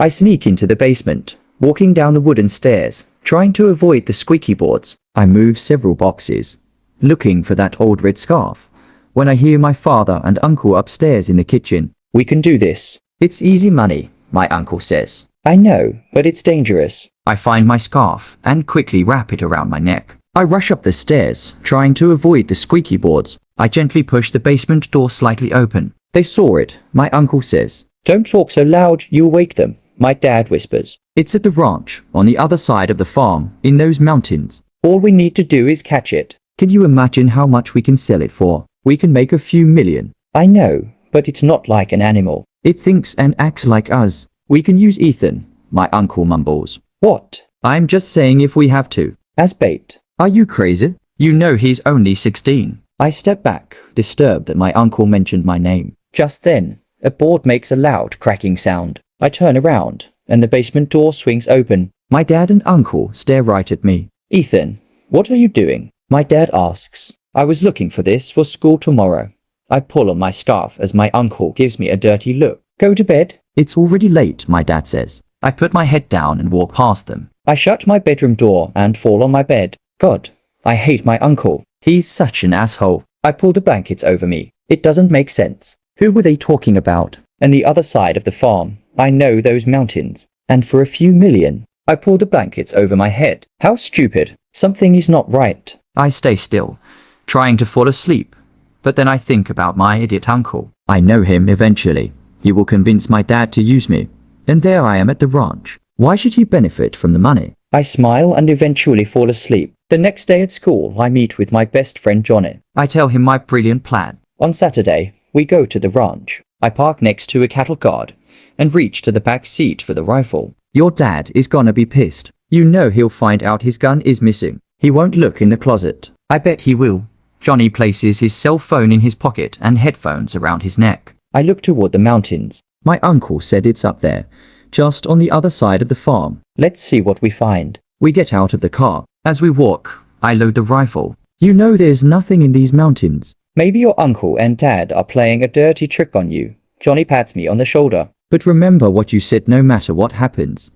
I sneak into the basement, walking down the wooden stairs, trying to avoid the squeaky boards. I move several boxes, looking for that old red scarf, when I hear my father and uncle upstairs in the kitchen. "We can do this. It's easy money," my uncle says. "I know, but it's dangerous." I find my scarf and quickly wrap it around my neck. I rush up the stairs, trying to avoid the squeaky boards. I gently push the basement door slightly open. "They saw it," my uncle says. "Don't talk so loud, you'll wake them," my dad whispers. "It's at the ranch, on the other side of the farm, in those mountains. All we need to do is catch it. Can you imagine how much we can sell it for? We can make a few million." "I know, but it's not like an animal. It thinks and acts like us. We can use Ethan," my uncle mumbles. "What?" "I'm just saying if we have to. As bait." "Are you crazy? You know he's only 16. I step back, disturbed that my uncle mentioned my name. Just then, a board makes a loud cracking sound. I turn around, and the basement door swings open. My dad and uncle stare right at me. "Ethan, what are you doing?" my dad asks. "I was looking for this for school tomorrow." I pull on my scarf as my uncle gives me a dirty look. "Go to bed." "It's already late," my dad says. I put my head down and walk past them. I shut my bedroom door and fall on my bed. God, I hate my uncle. He's such an asshole. I pull the blankets over me. It doesn't make sense. Who were they talking about? And the other side of the farm. I know those mountains. And for a few million. I pull the blankets over my head. How stupid. Something is not right. I stay still, trying to fall asleep. But then I think about my idiot uncle. I know him eventually. He will convince my dad to use me. And there I am at the ranch. Why should he benefit from the money? I smile and eventually fall asleep. The next day at school, I meet with my best friend Johnny. I tell him my brilliant plan. On Saturday, we go to the ranch. I park next to a cattle guard and reach to the back seat for the rifle. Your dad is gonna be pissed. You know he'll find out his gun is missing. He won't look in the closet. I bet he will. Johnny places his cell phone in his pocket and headphones around his neck. I look toward the mountains. My uncle said it's up there, just on the other side of the farm. Let's see what we find. We get out of the car. As we walk, I load the rifle. You know there's nothing in these mountains. Maybe your uncle and dad are playing a dirty trick on you. Johnny pats me on the shoulder. But remember what you said, no matter what happens.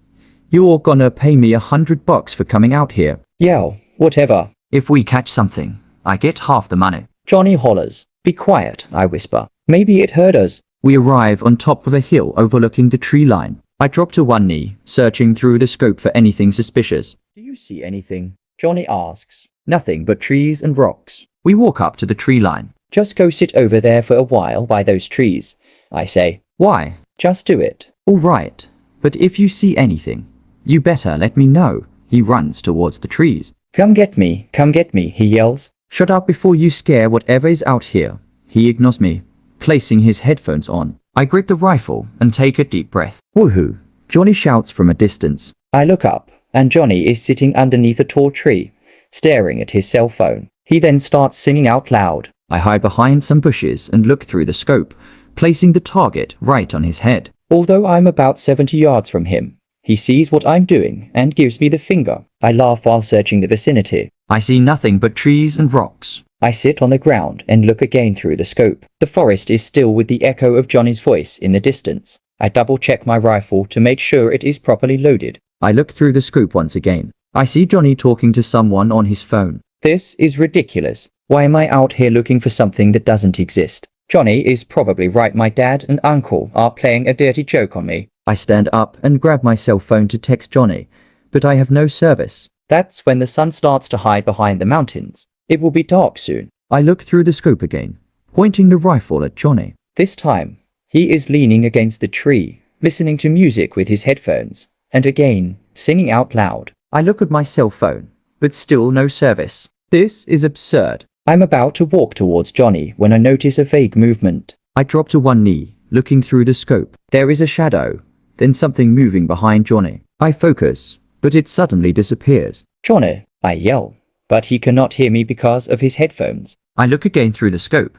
You're gonna pay me $100 for coming out here. Yeah, whatever. If we catch something, I get half the money. Johnny hollers. Be quiet, I whisper. Maybe it heard us. We arrive on top of a hill overlooking the tree line. I drop to one knee, searching through the scope for anything suspicious. Do you see anything? Johnny asks. Nothing but trees and rocks. We walk up to the tree line. Just go sit over there for a while by those trees, I say. Why? Just do it. All right. But if you see anything, you better let me know. He runs towards the trees. Come get me, he yells. Shut up before you scare whatever is out here. He ignores me, placing his headphones on. I grip the rifle and take a deep breath. Woohoo! Johnny shouts from a distance. I look up, and Johnny is sitting underneath a tall tree, staring at his cell phone. He then starts singing out loud. I hide behind some bushes and look through the scope, placing the target right on his head. Although I'm about 70 yards from him, he sees what I'm doing and gives me the finger. I laugh while searching the vicinity. I see nothing but trees and rocks. I sit on the ground and look again through the scope. The forest is still with the echo of Johnny's voice in the distance. I double-check my rifle to make sure it is properly loaded. I look through the scope once again. I see Johnny talking to someone on his phone. This is ridiculous. Why am I out here looking for something that doesn't exist? Johnny is probably right. My dad and uncle are playing a dirty joke on me. I stand up and grab my cell phone to text Johnny, but I have no service. That's when the sun starts to hide behind the mountains. It will be dark soon. I look through the scope again, pointing the rifle at Johnny. This time, he is leaning against the tree, listening to music with his headphones, and again, singing out loud. I look at my cell phone, but still no service. This is absurd. I'm about to walk towards Johnny when I notice a vague movement. I drop to one knee, looking through the scope. There is a shadow, then something moving behind Johnny. I focus, but it suddenly disappears. Johnny, I yell, but he cannot hear me because of his headphones. I look again through the scope,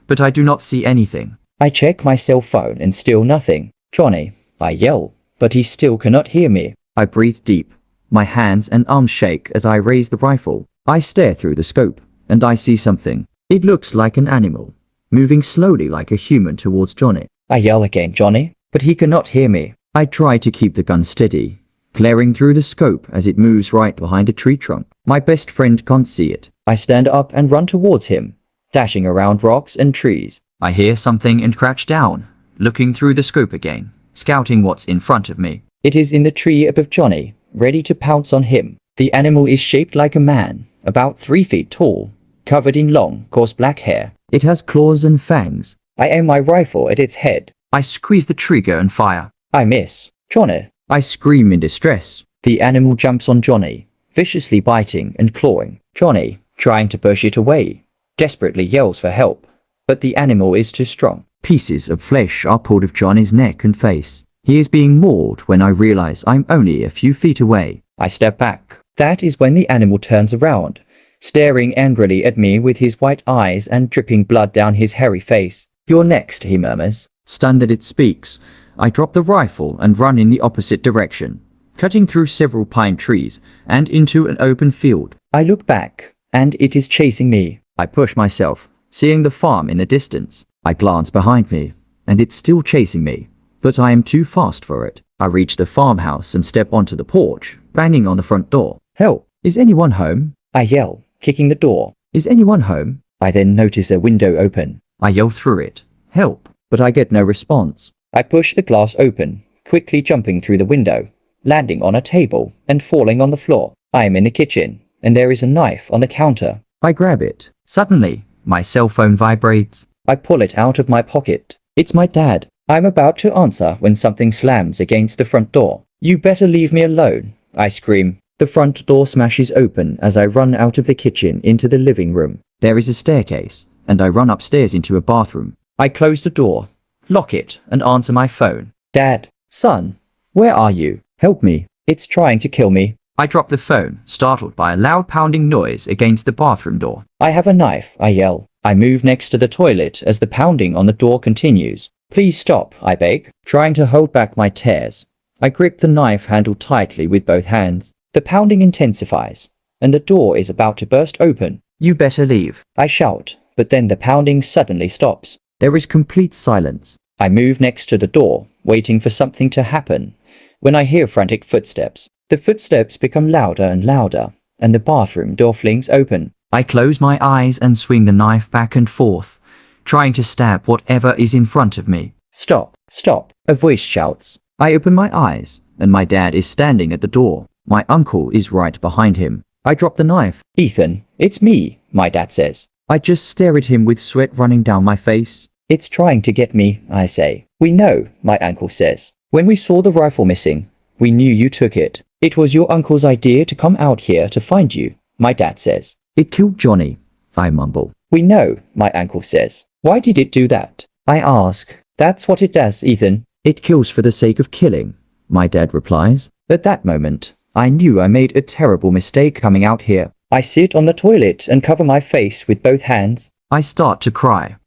but I do not see anything. I check my cell phone and still nothing. Johnny, I yell, but he still cannot hear me. I breathe deep. My hands and arms shake as I raise the rifle. I stare through the scope, and I see something. It looks like an animal, moving slowly like a human towards Johnny. I yell again, Johnny, but he cannot hear me. I try to keep the gun steady, glaring through the scope as it moves right behind a tree trunk. My best friend can't see it. I stand up and run towards him, dashing around rocks and trees. I hear something and crouch down, looking through the scope again, scouting what's in front of me. It is in the tree above Johnny, ready to pounce on him. The animal is shaped like a man, about 3 feet tall, covered in long, coarse black hair. It has claws and fangs. I aim my rifle at its head. I squeeze the trigger and fire. I miss. Johnny! I scream in distress. The animal jumps on Johnny, viciously biting and clawing. Johnny, trying to push it away, desperately yells for help, but the animal is too strong. Pieces of flesh are pulled of Johnny's neck and face. He is being mauled when I realize I'm only a few feet away. I step back. That is when the animal turns around, staring angrily at me with his white eyes and dripping blood down his hairy face. You're next, he murmurs. Stunned that it speaks, I drop the rifle and run in the opposite direction, cutting through several pine trees and into an open field. I look back, and it is chasing me. I push myself, seeing the farm in the distance. I glance behind me, and it's still chasing me, but I am too fast for it. I reach the farmhouse and step onto the porch, banging on the front door. Help! Is anyone home? I yell, kicking the door. Is anyone home? I then notice a window open. I yell through it. Help! But I get no response. I push the glass open, quickly jumping through the window, landing on a table and falling on the floor. I am in the kitchen, and there is a knife on the counter. I grab it. Suddenly, my cell phone vibrates. I pull it out of my pocket. It's my dad. I'm about to answer when something slams against the front door. You better leave me alone, I scream. The front door smashes open as I run out of the kitchen into the living room. There is a staircase, and I run upstairs into a bathroom. I close the door, lock it, and answer my phone. Dad, son, where are you? Help me. It's trying to kill me. I drop the phone, startled by a loud pounding noise against the bathroom door. I have a knife, I yell. I move next to the toilet as the pounding on the door continues. Please stop, I beg, trying to hold back my tears. I grip the knife handle tightly with both hands. The pounding intensifies, and the door is about to burst open. You better leave, I shout, but then the pounding suddenly stops. There is complete silence. I move next to the door, waiting for something to happen, when I hear frantic footsteps. The footsteps become louder and louder, and the bathroom door flings open. I close my eyes and swing the knife back and forth, trying to stab whatever is in front of me. Stop, stop, a voice shouts. I open my eyes, and my dad is standing at the door. My uncle is right behind him. I drop the knife. Ethan, it's me, my dad says. I just stare at him with sweat running down my face. It's trying to get me, I say. We know, my uncle says. When we saw the rifle missing, we knew you took it. It was your uncle's idea to come out here to find you, my dad says. It killed Johnny, I mumble. We know, my uncle says. Why did it do that? I ask. That's what it does, Ethan. It kills for the sake of killing, my dad replies. At that moment, I knew I made a terrible mistake coming out here. I sit on the toilet and cover my face with both hands. I start to cry.